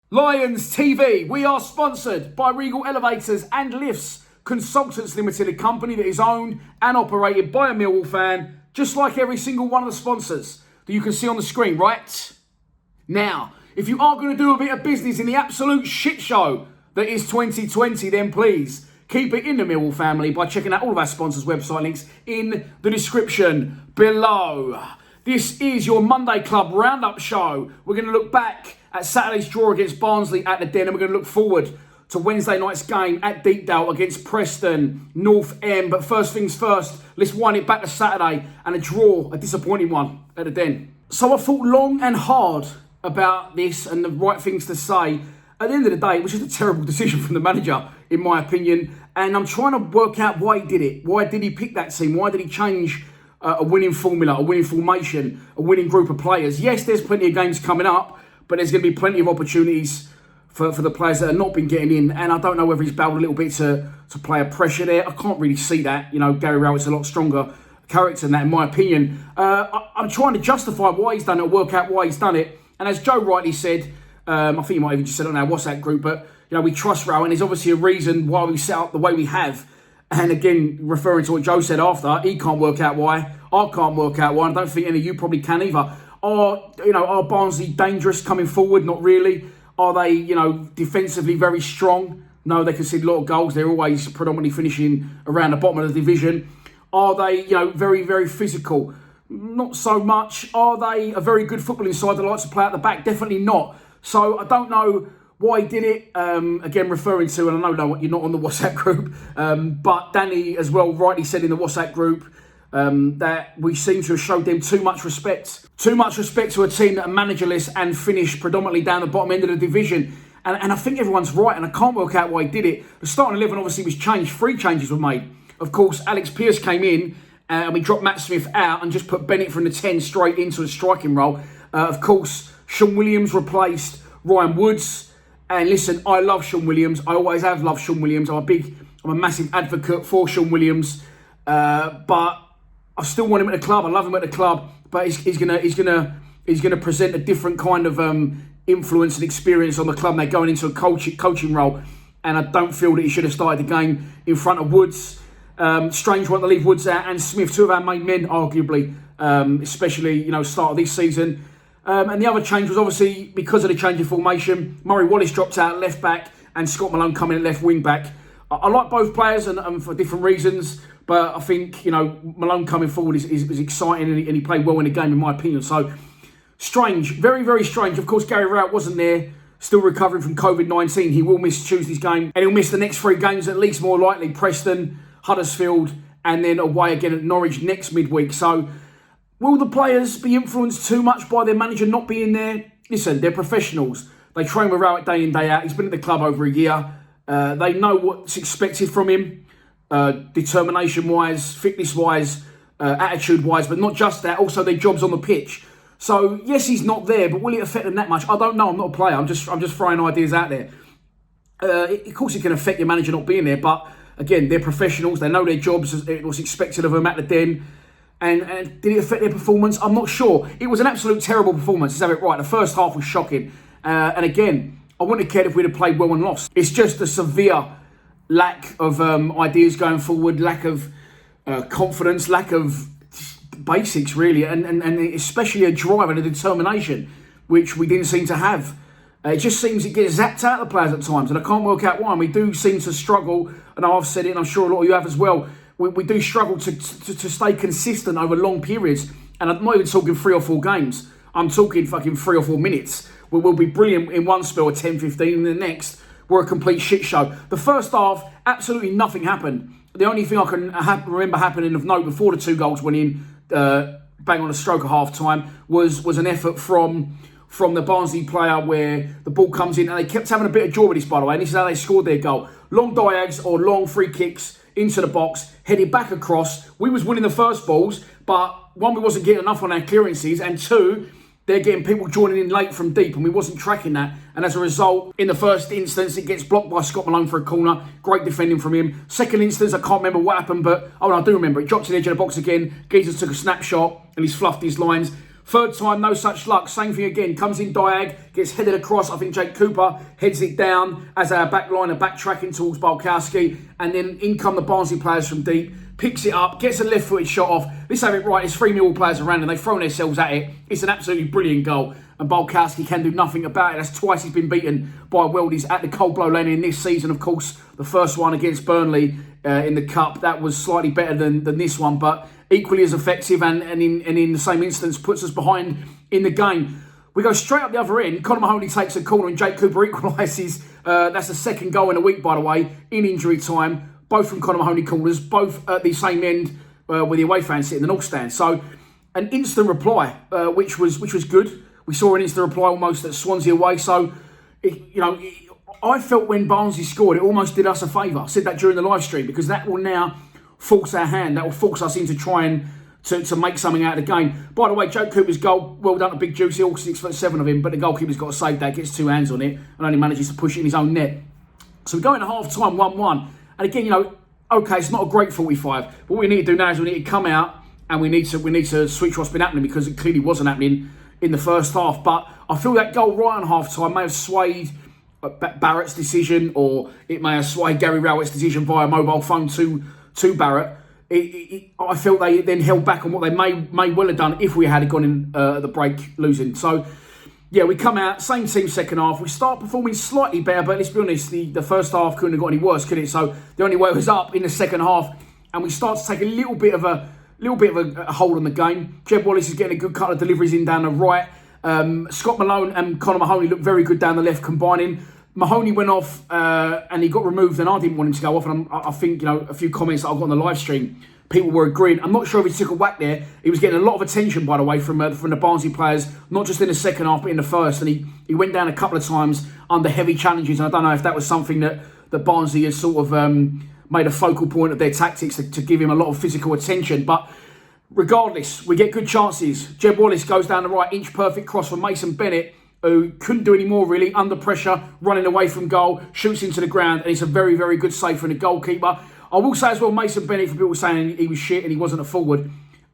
Lions TV, we are sponsored by Regal Elevators and Lifts Consultants Limited, a company that is owned and operated by a Millwall fan, just like every single one of the sponsors that you can see on the screen, right? Now, if you are going to do a bit of business in the absolute shit show that is 2020, then please keep it in the Millwall family by checking out all of our sponsors' website links in the description below. This is your Monday Club Roundup show. We're going to look back at Saturday's draw against Barnsley at the Den, and we're going to look forward to Wednesday night's game at Deepdale against Preston North End. But first things first, let's wind it back to Saturday and a draw, a disappointing one at the Den. So I thought long and hard about this and the right things to say. At the end of the day, it was just a terrible decision from the manager, in my opinion. And I'm trying to work out why he did it. Why did he pick that team? Why did he change a winning formula, a winning formation, a winning group of players? Yes, there's plenty of games coming up, but there's going to be plenty of opportunities for the players that have not been getting in. And I don't know whether he's babbled a little bit to play a pressure there. I can't really see that. You know, Gary Rowett's a lot stronger character than that, in my opinion. I'm trying to justify why he's done it, work out why he's done it. And as Joe rightly said, I think he might have even just said it on our WhatsApp group, but you know, we trust Rowe, and there's obviously a reason why we set up the way we have. And again, referring to what Joe said after, he can't work out why. I can't work out why. I don't think any of you probably can either. Are Barnsley dangerous coming forward? Not really. Are they, defensively very strong? No, they concede a lot of goals. They're always predominantly finishing around the bottom of the division. Are they, very, very physical? Not so much. Are they a very good footballing side that likes to play at the back? Definitely not. So I don't know why he did it. Again, referring to, and I know you're not on the WhatsApp group, but Danny as well rightly said in the WhatsApp group that we seem to have showed them too much respect. Too much respect to a team that are managerless and finished predominantly down the bottom end of the division. And I think everyone's right, and I can't work out why he did it. The starting 11 obviously was changed. 3 changes were made. Of course, Alex Pearce came in, and we dropped Matt Smith out and just put Bennett from the 10 straight into a striking role. Of course, Sean Williams replaced Ryan Woods. And listen, I love Sean Williams. I always have loved Sean Williams. I'm a massive advocate for Sean Williams. But I still want him at the club. I love him at the club. But he's gonna present a different kind of influence and experience on the club. And they're going into a coaching role. And I don't feel that he should have started the game in front of Woods. Strange wanting to leave Woods out and Smith, 2 of our main men, arguably, especially start of this season. And the other change was obviously because of the change of formation. Murray Wallace dropped out left back and Scott Malone coming at left wing back. I like both players and for different reasons, but I think Malone coming forward is exciting and he played well in the game, in my opinion. So strange, very, very strange. Of course, Gary Rowett wasn't there, still recovering from COVID-19. He will miss Tuesday's game and he'll miss the next 3 games at least, more likely Preston, Huddersfield, and then away again at Norwich next midweek. So will the players be influenced too much by their manager not being there? Listen, they're professionals. They train with Rowett day in, day out. He's been at the club over a year. They know what's expected from him, determination-wise, fitness-wise, attitude-wise, but not just that, also their jobs on the pitch. So, yes, he's not there, but will it affect them that much? I don't know. I'm not a player. I'm just throwing ideas out there. Of course, it can affect your manager not being there, but again, they're professionals. They know their jobs, what's expected of them at the Den. And did it affect their performance? I'm not sure. It was an absolute terrible performance, let's have it right. The first half was shocking. And again, I wouldn't have cared if we'd have played well and lost. It's just a severe lack of ideas going forward, lack of confidence, lack of basics, really, and especially a drive and a determination, which we didn't seem to have. It just seems it gets zapped out of the players at times, and I can't work out why. And we do seem to struggle, and I've said it, and I'm sure a lot of you have as well. We do struggle to stay consistent over long periods. And I'm not even talking 3 or 4 games. I'm talking fucking 3 or 4 minutes. We'll be brilliant in one spell, 10, 15, and the next, we're a complete shit show. The first half, absolutely nothing happened. The only thing I can remember happening of note before the 2 goals went in, bang on a stroke at half time, was an effort from the Barnsley player where the ball comes in, and they kept having a bit of joy with this, by the way, and this is how they scored their goal. Long diags or long free kicks into the box, headed back across. We was winning the first balls, but 1, we wasn't getting enough on our clearances, and 2, they're getting people joining in late from deep, and we wasn't tracking that. And as a result, in the first instance, it gets blocked by Scott Malone for a corner. Great defending from him. Second instance, I can't remember what happened, but I do remember. It dropped to the edge of the box again. Geezer took a snapshot, and he's fluffed his lines. Third time, no such luck. Same thing again. Comes in diag, gets headed across. I think Jake Cooper heads it down as our back line are backtracking towards Barkowski. And then in come the Barnsley players from deep. Picks it up, gets a left-footed shot off. Let's have it right. There's 3 Millwall players around and they've thrown themselves at it. It's an absolutely brilliant goal. And Barkowski can do nothing about it. That's twice he's been beaten by Weldies at the Cold Blow Lane in this season. Of course, the first one against Burnley in the Cup, that was slightly better than this one, but equally as effective and in the same instance puts us behind in the game. We go straight up the other end. Conor Mahoney takes a corner and Jake Cooper equalises. That's the second goal in a week, by the way, in injury time. Both from Conor Mahoney corners, both at the same end where the away fans sit in the North Stand. So an instant reply, which was good. We saw an instant reply almost at Swansea away. So, I felt when Barnsley scored, it almost did us a favour. I said that during the live stream because that will now force our hand. That will force us into trying to make something out of the game. By the way, Joe Cooper's goal, well done to Big Juicy, all 6'7" of him, but the goalkeeper's got to save that, gets 2 hands on it and only manages to push it in his own net. So we go into half-time 1-1. And again, okay, it's not a great 45. But what we need to do now is we need to come out and we need to switch what's been happening because it clearly wasn't happening in the first half. But I feel that goal right on half-time may have swayed Barrett's decision, or it may have swayed Gary Rowett's decision via mobile phone to Barrett. I felt they then held back on what they may well have done if we had gone in the break losing. So, yeah, we come out, same team second half. We start performing slightly better, but let's be honest, the first half couldn't have got any worse, could it? So the only way it was up in the second half, and we start to take a little bit of a hold on the game. Jeb Wallace is getting a good couple of deliveries in down the right. Scott Malone and Conor Mahoney look very good down the left, combining. Mahoney went off and he got removed, and I didn't want him to go off. And I think a few comments that I got on the live stream, people were agreeing. I'm not sure if he took a whack there. He was getting a lot of attention, by the way, from the Barnsley players, not just in the second half, but in the first. And he went down a couple of times under heavy challenges. And I don't know if that was something that Barnsley has sort of made a focal point of their tactics to give him a lot of physical attention. But regardless, we get good chances. Jeb Wallace goes down the right, inch perfect cross from Mason Bennett, who couldn't do any more really, under pressure, running away from goal, shoots into the ground, and it's a very, very good save from the goalkeeper. I will say as well, Mason Bennett, for people saying he was shit and he wasn't a forward,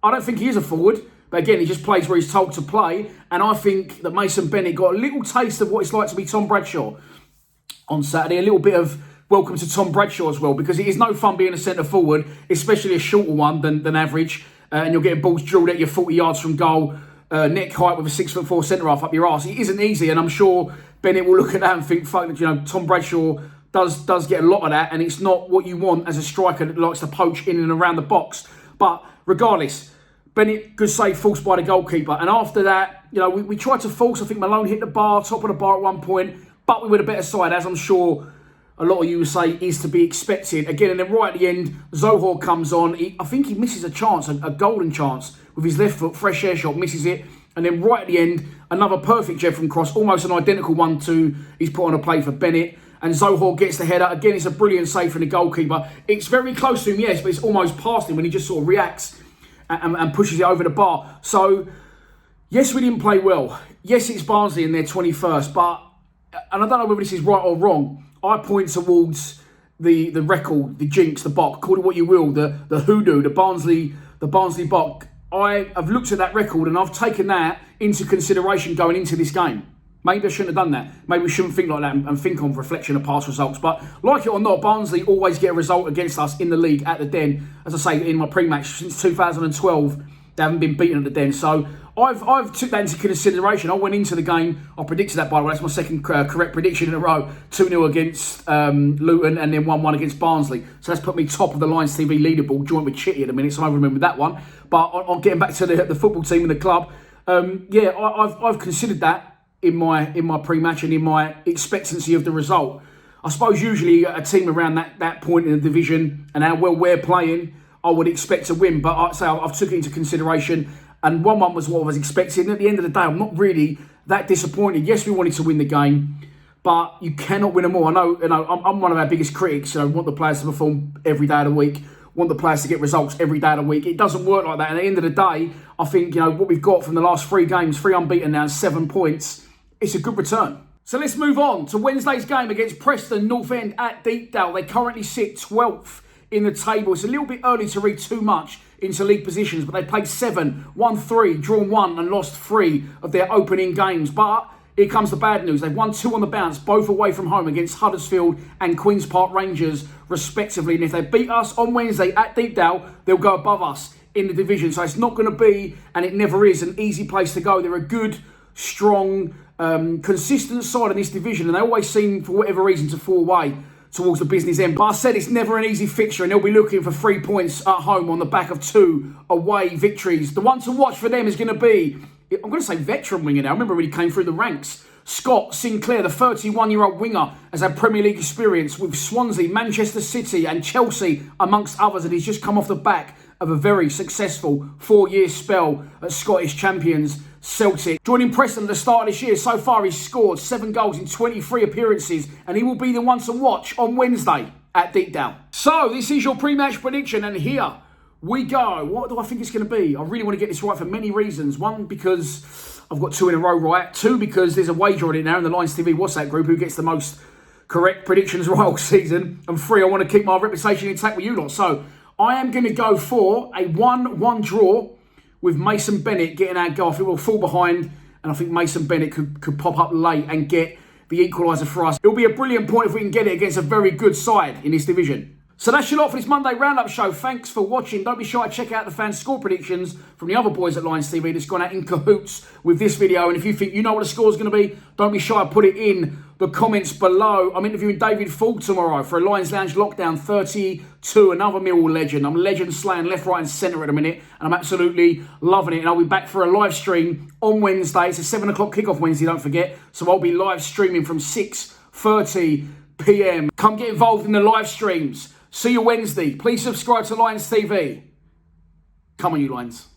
I don't think he is a forward, but again, he just plays where he's told to play, and I think that Mason Bennett got a little taste of what it's like to be Tom Bradshaw on Saturday, a little bit of welcome to Tom Bradshaw as well, because it is no fun being a centre forward, especially a shorter one than average, and you're getting balls drilled at you 40 yards from goal, neck height with a 6'4" centre-half up your arse. It isn't easy, and I'm sure Bennett will look at that and think, fuck, Tom Bradshaw does get a lot of that, and it's not what you want as a striker that likes to poach in and around the box. But regardless, Bennett, good save, forced by the goalkeeper. And after that, we tried to force. I think Malone hit the bar, top of the bar at one point, but we were the better side, as I'm sure a lot of you would say is to be expected. Again, and then right at the end, Zohor comes on. I think he misses a chance, a golden chance, with his left foot, fresh air shot, misses it. And then right at the end, another perfect Jed from cross, almost an identical one to he's put on a play for Bennett. And Zohor gets the header. Again, it's a brilliant save from the goalkeeper. It's very close to him, yes, but it's almost past him when he just sort of reacts and pushes it over the bar. So, yes, we didn't play well. Yes, it's Barnsley in their 21st, but, and I don't know whether this is right or wrong, I point towards the record, the jinx, the bok, call it what you will, the hoodoo, the Barnsley bok. I have looked at that record and I've taken that into consideration going into this game. Maybe I shouldn't have done that. Maybe we shouldn't think like that and think on reflection of past results. But like it or not, Barnsley always get a result against us in the league at the Den. As I say, in my pre-match, since 2012, they haven't been beaten at the Den. So I've took that into consideration. I went into the game. I predicted that, by the way. That's my second correct prediction in a row. 2-0 against Luton and then 1-1 against Barnsley. So that's put me top of the Lions TV leaderboard, joint with Chitty at the minute. So I remember that one. But on getting back to the football team and the club, I've considered that in my pre-match and in my expectancy of the result. I suppose usually a team around that point in the division and how well we're playing, I would expect to win. But I've took it into consideration. And 1-1 was what I was expecting. And at the end of the day, I'm not really that disappointed. Yes, we wanted to win the game, but you cannot win them all. I know, I'm one of our biggest critics. Want the players to perform every day of the week, want the players to get results every day of the week. It doesn't work like that. And at the end of the day, I think, what we've got from the last 3 games, 3 unbeaten now, 7 points, it's a good return. So let's move on to Wednesday's game against Preston North End at Deepdale. They currently sit 12th in the table. It's a little bit early to read too much into league positions, but they played 7, won 3, drawn 1 and lost 3 of their opening games. But here comes the bad news. They've won 2 on the bounce, both away from home against Huddersfield and Queen's Park Rangers, respectively. And if they beat us on Wednesday at Deepdale, they'll go above us in the division. So it's not going to be, and it never is, an easy place to go. They're a good, strong, consistent side in this division, and they always seem, for whatever reason, to fall away towards the business end. But I said it's never an easy fixture, and they'll be looking for 3 points at home on the back of 2 away victories. The one to watch for them is going to be, I'm going to say veteran winger now. I remember when he came through the ranks. Scott Sinclair, the 31-year-old winger, has had Premier League experience with Swansea, Manchester City and Chelsea, amongst others, and he's just come off the back of a very successful 4-year spell at Scottish champions Celtic. Joining Preston at the start of this year, so far he's scored 7 goals in 23 appearances, and he will be the one to watch on Wednesday at Deepdale. So this is your pre-match prediction, and here we go. What do I think it's going to be? I really want to get this right for many reasons. 1, because I've got 2 in a row right. 2, because there's a wager on it now in the Lions TV WhatsApp group who gets the most correct predictions right all season. And 3, I want to keep my reputation intact with you lot. So I am going to go for a 1-1 draw with Mason Bennett getting our goal. I think we'll fall behind, and I think Mason Bennett could pop up late and get the equaliser for us. It'll be a brilliant point if we can get it against a very good side in this division. So that's your lot for this Monday Roundup show. Thanks for watching. Don't be shy to check out the fan score predictions from the other boys at Lions TV that's gone out in cahoots with this video. And if you think you know what the score's going to be, don't be shy to put it in the comments below. I'm interviewing David Fuld tomorrow for a Lions Lounge Lockdown 32, another Millwall legend. I'm legend slaying left, right and centre at the minute, and I'm absolutely loving it. And I'll be back for a live stream on Wednesday. It's a 7 o'clock kickoff Wednesday, don't forget. So I'll be live streaming from 6:30 p.m. Come get involved in the live streams. See you Wednesday. Please subscribe to Lions TV. Come on, you Lions.